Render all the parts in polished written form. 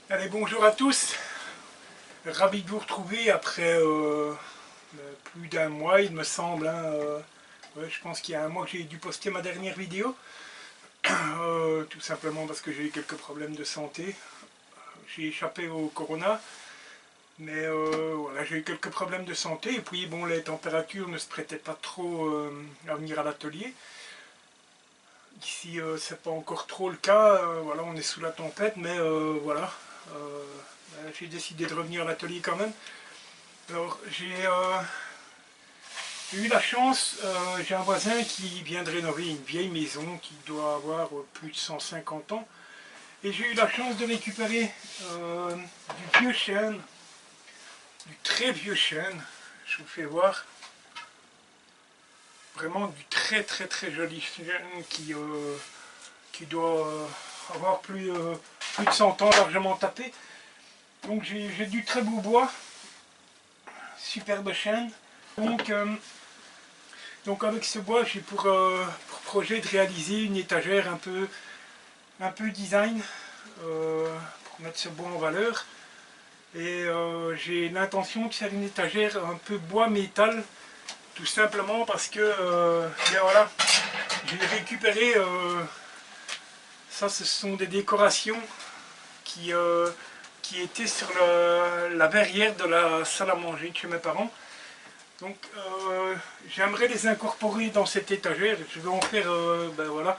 Allez, bonjour à tous, ravi de vous retrouver après plus d'un mois il me semble, hein, ouais, je pense qu'il y a un mois que j'ai dû poster ma dernière vidéo, tout simplement parce que j'ai eu quelques problèmes de santé. J'ai échappé au corona, mais voilà, j'ai eu quelques problèmes de santé et puis bon, les températures ne se prêtaient pas trop à venir à l'atelier. Ici c'est pas encore trop le cas, voilà, on est sous la tempête, mais voilà, j'ai décidé de revenir à l'atelier quand même. Alors j'ai eu la chance, j'ai un voisin qui vient de rénover une vieille maison qui doit avoir plus de 150 ans. Et j'ai eu la chance de récupérer du vieux chêne, du très vieux chêne. Je vous fais voir. Vraiment du très très très joli chêne qui doit avoir plus de 100 ans largement tapé. Donc j'ai du très beau bois, superbe chêne. Donc avec ce bois, j'ai pour projet de réaliser une étagère un peu design pour mettre ce bois en valeur. Et j'ai l'intention de faire une étagère un peu bois métal, tout simplement parce que bien voilà, j'ai récupéré ça, ce sont des décorations qui étaient sur la verrière de la salle à manger de chez mes parents. Donc j'aimerais les incorporer dans cette étagère. Je vais en faire ben voilà,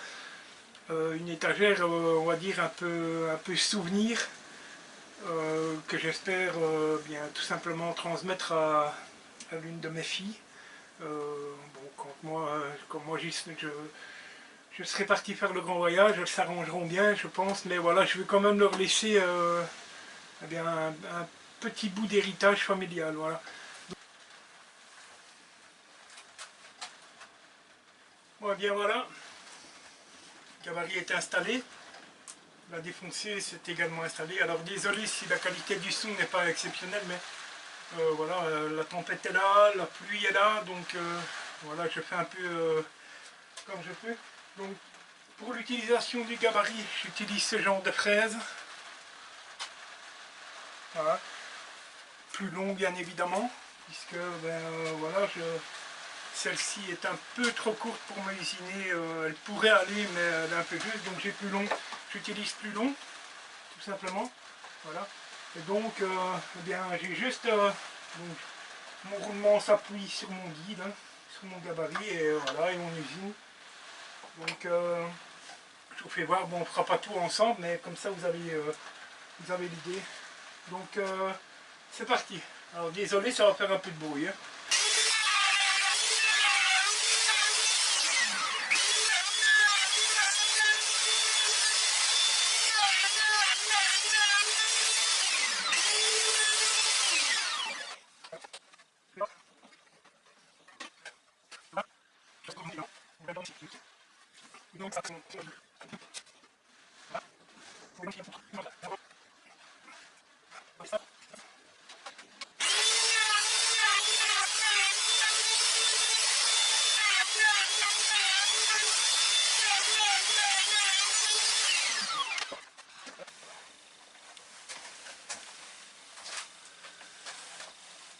une étagère, on va dire, un peu souvenir, que j'espère bien tout simplement transmettre à l'une de mes filles. Bon, quand moi je serai parti faire le grand voyage, elles s'arrangeront bien, je pense, mais voilà, je vais quand même leur laisser eh bien, un petit bout d'héritage familial. Voilà. Bon, eh bien voilà, le gabarit est installé. La défoncée s'est également installée. Alors désolé si la qualité du son n'est pas exceptionnelle, mais voilà, la tempête est là, la pluie est là, donc voilà, je fais un peu comme je peux. Donc pour l'utilisation du gabarit, j'utilise ce genre de fraise. Voilà. Plus long bien évidemment, puisque ben, voilà, celle-ci est un peu trop courte pour me usiner, elle pourrait aller mais elle est un peu juste, donc j'ai plus long, j'utilise plus long, tout simplement. Voilà. Et donc eh bien j'ai juste donc, mon roulement s'appuie sur mon guide, hein, sur mon gabarit et voilà, et mon usine. Donc je vous fais voir, bon on ne fera pas tout ensemble, mais comme ça vous avez l'idée. Donc c'est parti. Alors désolé, ça va faire un peu de bruit. Hein. Donc ça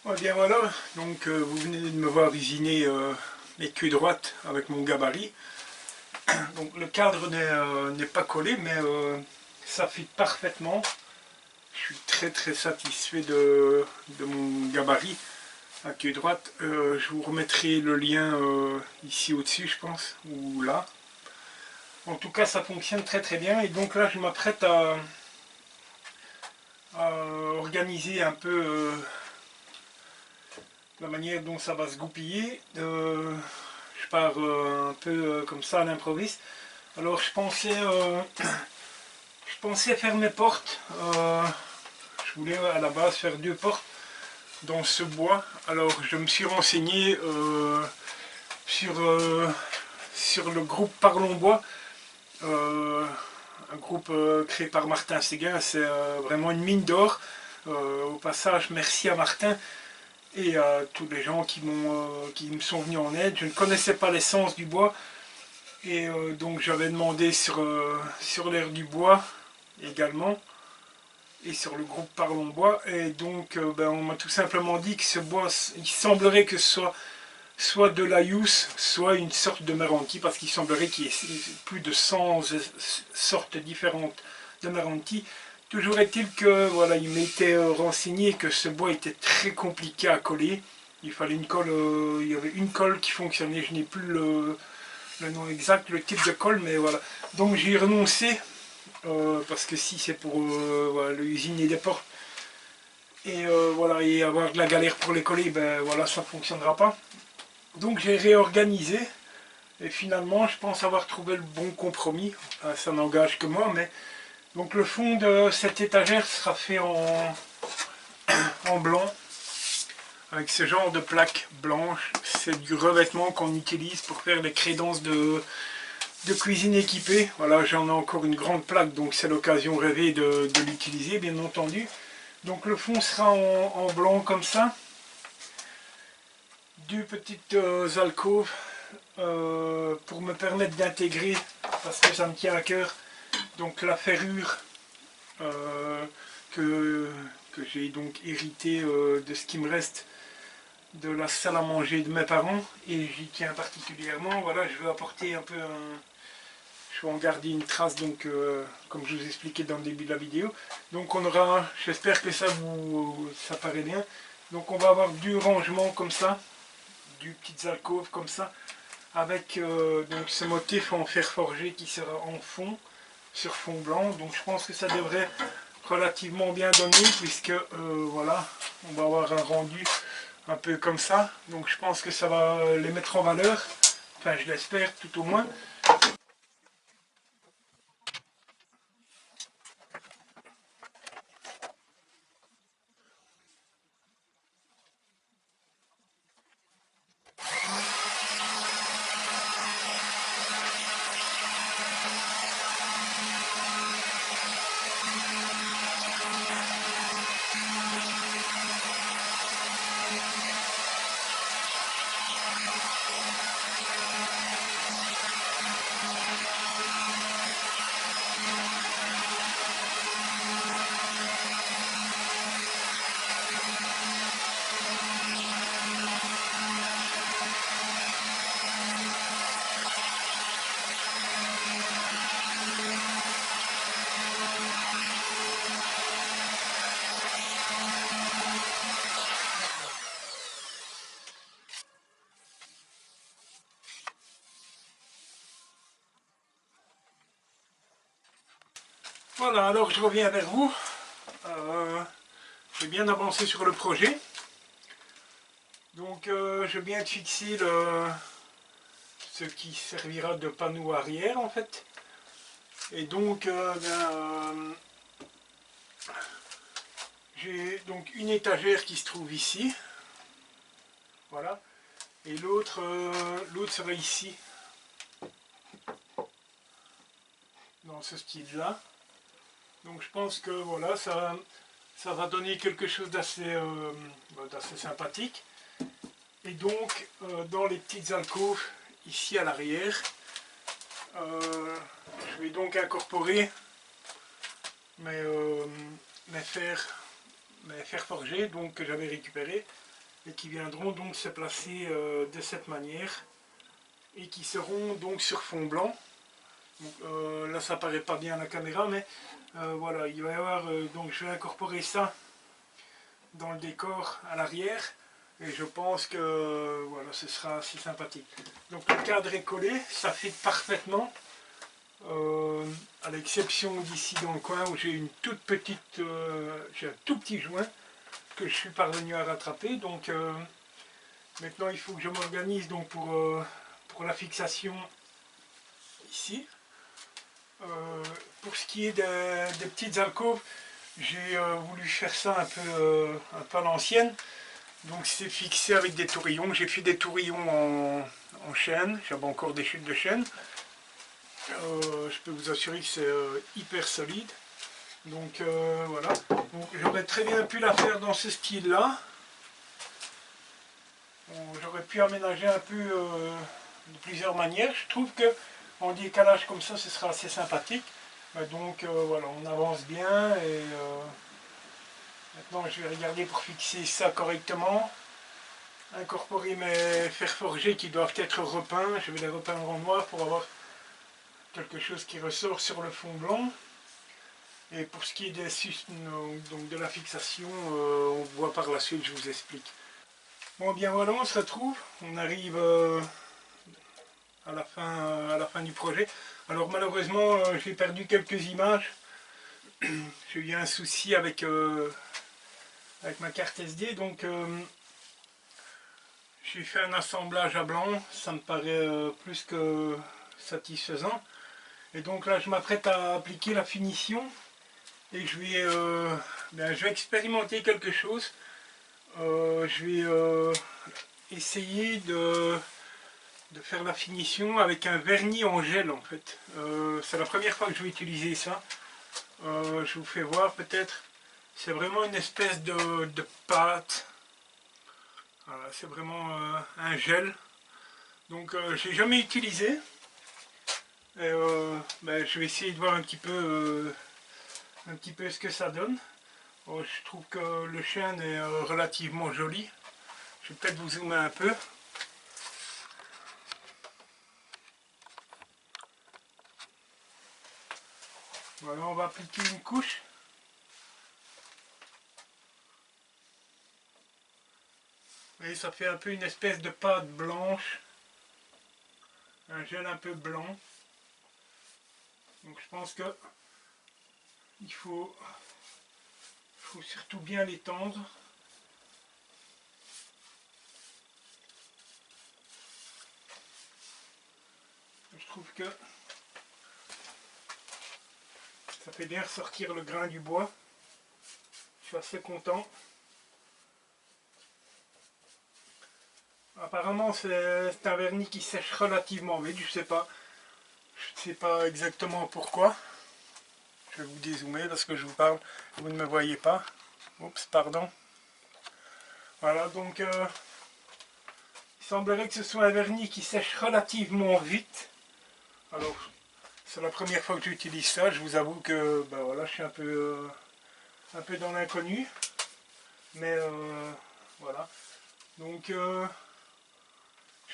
eh bien voilà, donc vous venez de me voir usiner les queues droites avec mon gabarit. Donc le cadre n'est pas collé, mais ça fit parfaitement. Je suis très très satisfait de mon gabarit à queue droite. Je vous remettrai le lien ici au-dessus, je pense, ou là. En tout cas, ça fonctionne très très bien. Et donc là, je m'apprête à organiser un peu la manière dont ça va se goupiller. Je pars un peu comme ça à l'improviste. Alors je pensais faire mes portes. Je voulais à la base faire 2 portes dans ce bois. Alors je me suis renseigné sur le groupe Parlons Bois. Un groupe créé par Martin Séguin. C'est vraiment une mine d'or. Au passage, merci à Martin et à tous les gens qui me sont venus en aide. Je ne connaissais pas l'essence du bois et donc j'avais demandé sur l'air du bois également. et sur le groupe Parlons Bois. Et donc on m'a tout simplement dit que ce bois, il semblerait que ce soit de l'Aius, soit une sorte de Meranti, parce qu'il semblerait qu'il y ait plus de 100 sortes différentes de Meranti. Toujours est-il que voilà, il m'était renseigné que ce bois était très compliqué à coller. Il fallait une colle, il y avait une colle qui fonctionnait, je n'ai plus le nom exact, le type de colle, mais voilà. Donc j'ai renoncé, parce que si c'est pour voilà, usiner des portes, et voilà, et avoir de la galère pour les coller, ben voilà, ça ne fonctionnera pas. Donc j'ai réorganisé, et finalement je pense avoir trouvé le bon compromis. Enfin, ça n'engage que moi, mais donc le fond de cette étagère sera fait en blanc, avec ce genre de plaque blanche. C'est du revêtement qu'on utilise pour faire les crédences de cuisine équipée. Voilà, j'en ai encore une grande plaque, donc c'est l'occasion rêvée de l'utiliser, bien entendu. Donc le fond sera en blanc comme ça. Deux petites alcôves pour me permettre d'intégrer, parce que ça me tient à cœur, donc la ferrure que j'ai donc hérité de ce qui me reste de la salle à manger de mes parents, et j'y tiens particulièrement. Voilà, je veux apporter un peu je vais en garder une trace, donc comme je vous expliquais dans le début de la vidéo. Donc on aura, j'espère que ça paraît bien, donc on va avoir du rangement comme ça, du petites alcôves comme ça, avec donc ce motif en fer forgé qui sera en fond, sur fond blanc. Donc je pense que ça devrait relativement bien donner, puisque voilà, on va avoir un rendu un peu comme ça. Donc je pense que ça va les mettre en valeur, enfin je l'espère tout au moins. Voilà, alors je reviens vers vous. J'ai bien avancé sur le projet. Donc je viens de fixer ce qui servira de panneau arrière en fait. Et donc j'ai donc une étagère qui se trouve ici. Voilà. Et l'autre sera ici. Dans ce style-là. Donc je pense que voilà, ça va donner quelque chose d'assez sympathique. Et donc dans les petites alcôves ici à l'arrière, je vais donc incorporer mes fers forgés, donc, que j'avais récupérés, et qui viendront donc se placer de cette manière, et qui seront donc sur fond blanc. Donc, là ça paraît pas bien à la caméra, mais voilà, il va y avoir donc je vais incorporer ça dans le décor à l'arrière, et je pense que voilà, ce sera assez sympathique. Donc le cadre est collé, ça fit parfaitement, à l'exception d'ici dans le coin où j'ai une toute petite, j'ai un tout petit joint que je suis parvenu à rattraper. Donc maintenant il faut que je m'organise donc pour la fixation ici. Pour ce qui est des petites alcôves, j'ai voulu faire ça un peu à l'ancienne. Donc c'est fixé avec des tourillons. J'ai fait des tourillons en chêne. J'avais encore des chutes de chêne. Je peux vous assurer que c'est hyper solide. Donc voilà. J'aurais très bien pu la faire dans ce style-là. J'aurais pu aménager un peu de plusieurs manières. Je trouve que en décalage comme ça, ce sera assez sympathique. Donc voilà, on avance bien, et Maintenant je vais regarder pour fixer ça correctement. Incorporer mes fers forgés qui doivent être repeints. Je vais les repeindre en noir pour avoir quelque chose qui ressort sur le fond blanc. Et pour ce qui est donc de la fixation, on voit par la suite, je vous explique. Bon bien voilà, on se retrouve, on arrive à la fin du projet. Alors malheureusement, j'ai perdu quelques images. J'ai eu un souci avec ma carte SD, donc j'ai fait un assemblage à blanc, ça me paraît plus que satisfaisant. Et donc là, je m'apprête à appliquer la finition et je vais expérimenter quelque chose. Je vais essayer de faire la finition avec un vernis en gel en fait. C'est la première fois que je vais utiliser ça. Je vous fais voir peut-être. C'est vraiment une espèce de pâte. Voilà, c'est vraiment un gel. Donc j'ai jamais utilisé. Et, je vais essayer de voir un petit peu ce que ça donne. Je trouve que le chêne est relativement joli. Je vais peut-être vous zoomer un peu. Voilà, on va appliquer une couche. Vous voyez, ça fait un peu une espèce de pâte blanche. Un gel un peu blanc. Donc je pense que il faut surtout bien l'étendre. Je trouve que ça fait bien ressortir le grain du bois. Je suis assez content. Apparemment c'est un vernis qui sèche relativement vite, je ne sais pas exactement pourquoi. Je vais vous dézoomer parce que je vous parle, vous ne me voyez pas. Oups, pardon. Voilà, donc il semblerait que ce soit un vernis qui sèche relativement vite. Alors, c'est la première fois que j'utilise ça, je vous avoue que ben voilà, je suis un peu dans l'inconnu. Mais voilà. Donc, je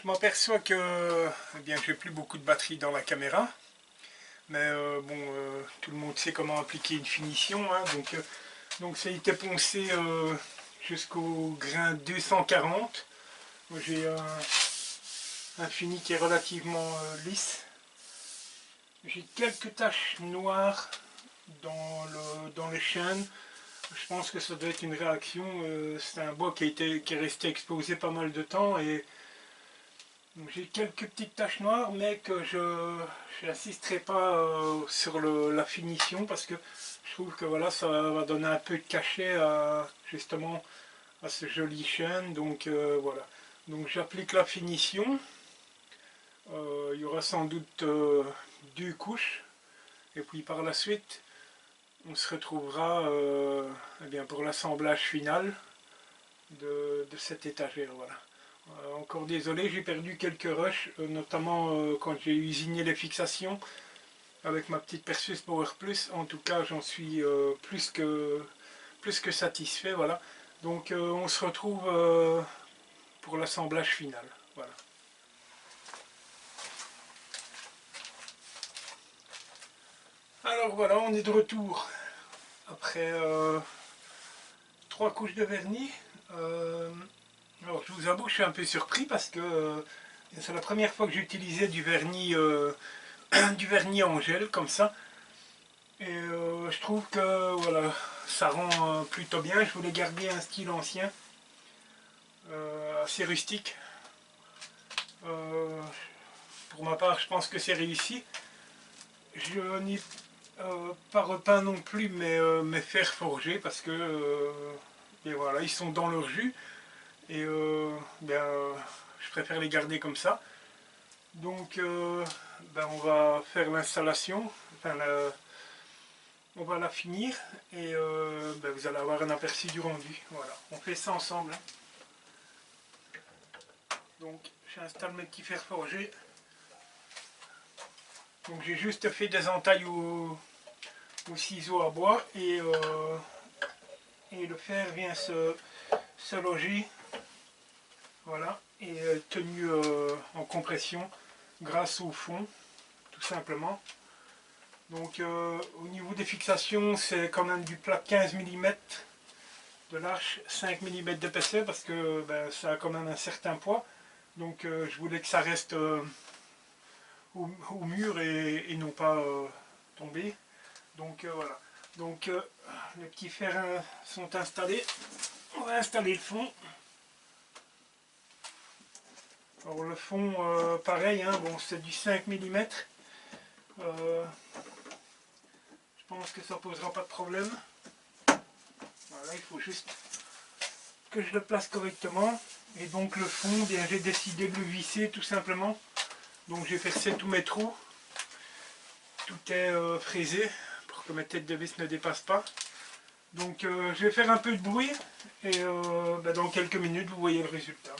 m'aperçois que eh bien, j'ai plus beaucoup de batterie dans la caméra. Mais bon, tout le monde sait comment appliquer une finition. Hein, donc ça a été poncé jusqu'au grain 240. J'ai un fini qui est relativement lisse. J'ai quelques taches noires dans les chaînes. Je pense que ça doit être une réaction. C'est un bois qui est resté exposé pas mal de temps. Et j'ai quelques petites taches noires, mais que je n'insisterai pas sur la finition parce que je trouve que voilà, ça va donner un peu de cachet justement à ce joli chêne. Donc voilà. Donc j'applique la finition. Il y aura sans doute 2 couches. Et puis par la suite, on se retrouvera eh bien, pour l'assemblage final de cette étagère. Voilà. Encore désolé, j'ai perdu quelques rushs, notamment quand j'ai usiné les fixations avec ma petite perceuse Power Plus. En tout cas, j'en suis plus que satisfait. Voilà. Donc on se retrouve pour l'assemblage final. Voilà. Alors voilà, on est de retour après 3 couches de vernis. Alors je vous avoue, je suis un peu surpris parce que c'est la première fois que j'utilisais du vernis en gel comme ça. Et je trouve que voilà, ça rend plutôt bien. Je voulais garder un style ancien, assez rustique. Euh, pour ma part, je pense que c'est réussi. Je n'ai pas repeint non plus mes fers forgés parce que et voilà, ils sont dans leur jus. Et je préfère les garder comme ça. Donc on va faire l'installation, enfin, on va la finir et vous allez avoir un aperçu du rendu. Voilà, on fait ça ensemble. Hein. Donc j'installe mes petits fers forgés. Donc j'ai juste fait des entailles au ciseau à bois et et le fer vient se loger, voilà, et tenu en compression grâce au fond, tout simplement. Donc au niveau des fixations, c'est quand même du plat 15 mm de large, 5 mm d'épaisseur, parce que ben, ça a quand même un certain poids. Donc je voulais que ça reste au mur et non pas tomber. Donc voilà. Donc les petits fers sont installés. On va installer le fond. Alors le fond, pareil, hein, bon, c'est du 5 mm. Je pense que ça ne posera pas de problème. Voilà, il faut juste que je le place correctement. Et donc le fond, bien j'ai décidé de le visser tout simplement. Donc j'ai percé tous mes trous. Tout est fraisé pour que ma tête de vis ne dépasse pas. Donc je vais faire un peu de bruit et ben, dans quelques minutes vous voyez le résultat.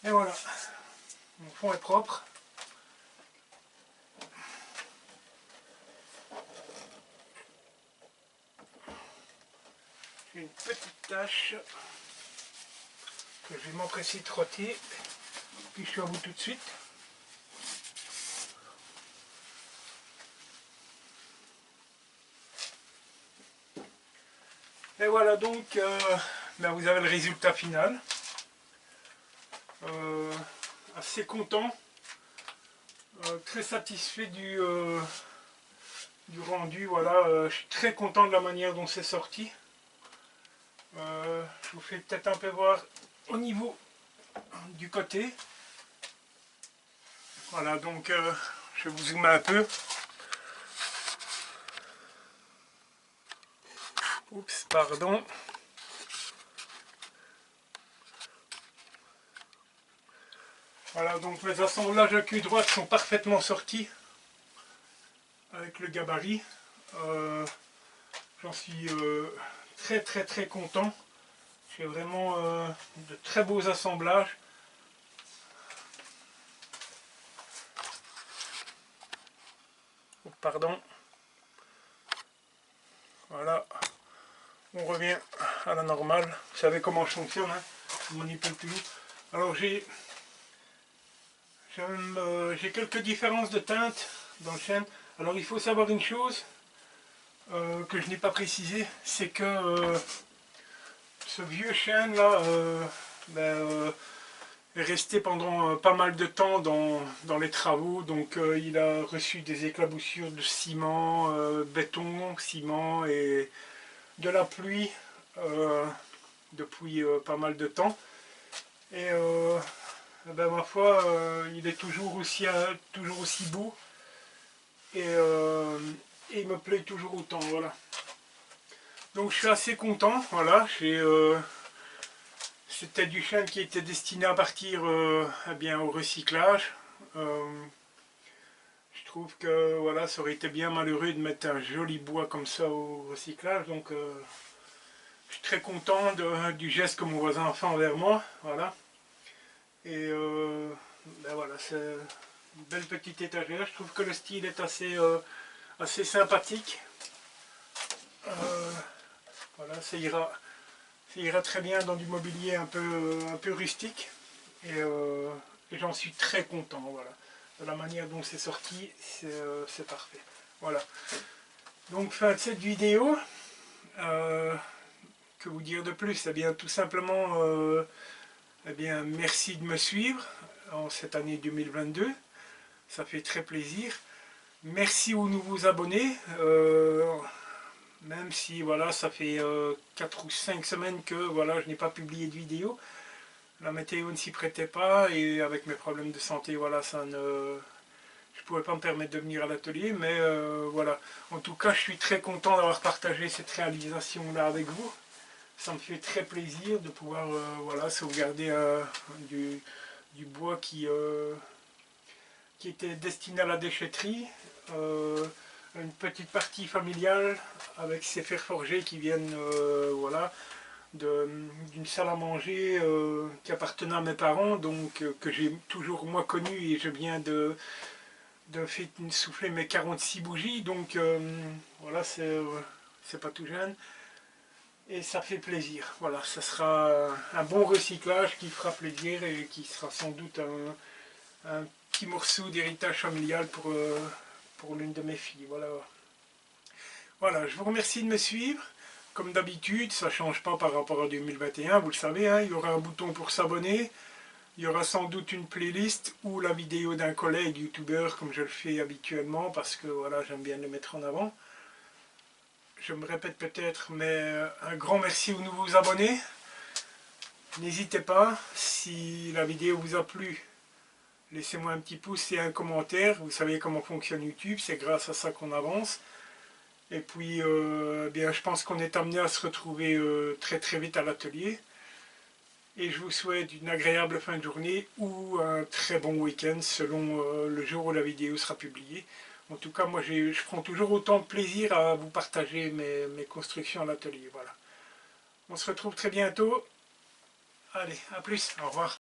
Et voilà, mon fond est propre. J'ai une petite tache que je vais m'empresser de trotter, puis je suis à vous tout de suite. Et voilà donc, ben vous avez le résultat final. Assez content, très satisfait du rendu. Voilà, je suis très content de la manière dont c'est sorti. Je vous fais peut-être un peu voir au niveau du côté. Voilà, donc je vais vous zoomer un peu. Oups, pardon. Voilà, donc mes assemblages à queue droite sont parfaitement sortis avec le gabarit. J'en suis très content. J'ai vraiment de très beaux assemblages. Oh, pardon. Voilà. On revient à la normale. Vous savez comment je fonctionne, hein. Je manipule plus. Alors j'ai quelques différences de teinte dans le chêne. Alors il faut savoir une chose que je n'ai pas précisé, c'est que ce vieux chêne là est resté pendant pas mal de temps dans les travaux, donc il a reçu des éclaboussures de ciment, béton, ciment et de la pluie depuis pas mal de temps. Et ben, ma foi, il est toujours aussi beau et il me plaît toujours autant. Voilà. Donc je suis assez content. Voilà, c'était du chêne qui était destiné à partir eh bien, au recyclage. Je trouve que voilà, ça aurait été bien malheureux de mettre un joli bois comme ça au recyclage. Donc je suis très content du geste que mon voisin a fait envers moi. Voilà. Et ben voilà, c'est une belle petite étagère. Je trouve que le style est assez sympathique. Voilà, ça ira très bien dans du mobilier un peu rustique. Et j'en suis très content. Voilà. De la manière dont c'est sorti, c'est parfait. Voilà. Donc fin de cette vidéo. Que vous dire de plus? Eh bien tout simplement, eh bien, merci de me suivre en cette année 2022. Ça fait très plaisir. Merci aux nouveaux abonnés. Même si voilà, ça fait 4 ou 5 semaines que voilà, je n'ai pas publié de vidéo. La météo ne s'y prêtait pas et avec mes problèmes de santé, voilà, je ne pouvais pas me permettre de venir à l'atelier. Mais voilà, en tout cas, je suis très content d'avoir partagé cette réalisation là avec vous. ça me fait très plaisir de pouvoir voilà, sauvegarder du bois qui était destiné à la déchetterie. Une petite partie familiale avec ces fers forgés qui viennent voilà, d'une salle à manger qui appartenait à mes parents, donc que j'ai toujours moi connu, et je viens de faire souffler mes 46 bougies, donc voilà, c'est pas tout jeune. Et ça fait plaisir. Voilà, ça sera un bon recyclage qui fera plaisir et qui sera sans doute un petit morceau d'héritage familial pour l'une de mes filles. Voilà. Voilà, je vous remercie de me suivre. Comme d'habitude, ça ne change pas par rapport à 2021, vous le savez, hein, il y aura un bouton pour s'abonner. Il y aura sans doute une playlist ou la vidéo d'un collègue youtubeur comme je le fais habituellement parce que voilà, j'aime bien le mettre en avant. Je me répète peut-être, mais un grand merci aux nouveaux abonnés. N'hésitez pas, si la vidéo vous a plu, laissez-moi un petit pouce et un commentaire. Vous savez comment fonctionne YouTube, c'est grâce à ça qu'on avance. Et puis, bien, je pense qu'on est amené à se retrouver très très vite à l'atelier. Et je vous souhaite une agréable fin de journée ou un très bon week-end selon le jour où la vidéo sera publiée. En tout cas, moi, je prends toujours autant de plaisir à vous partager mes constructions à l'atelier. Voilà. On se retrouve très bientôt. Allez, à plus. Au revoir.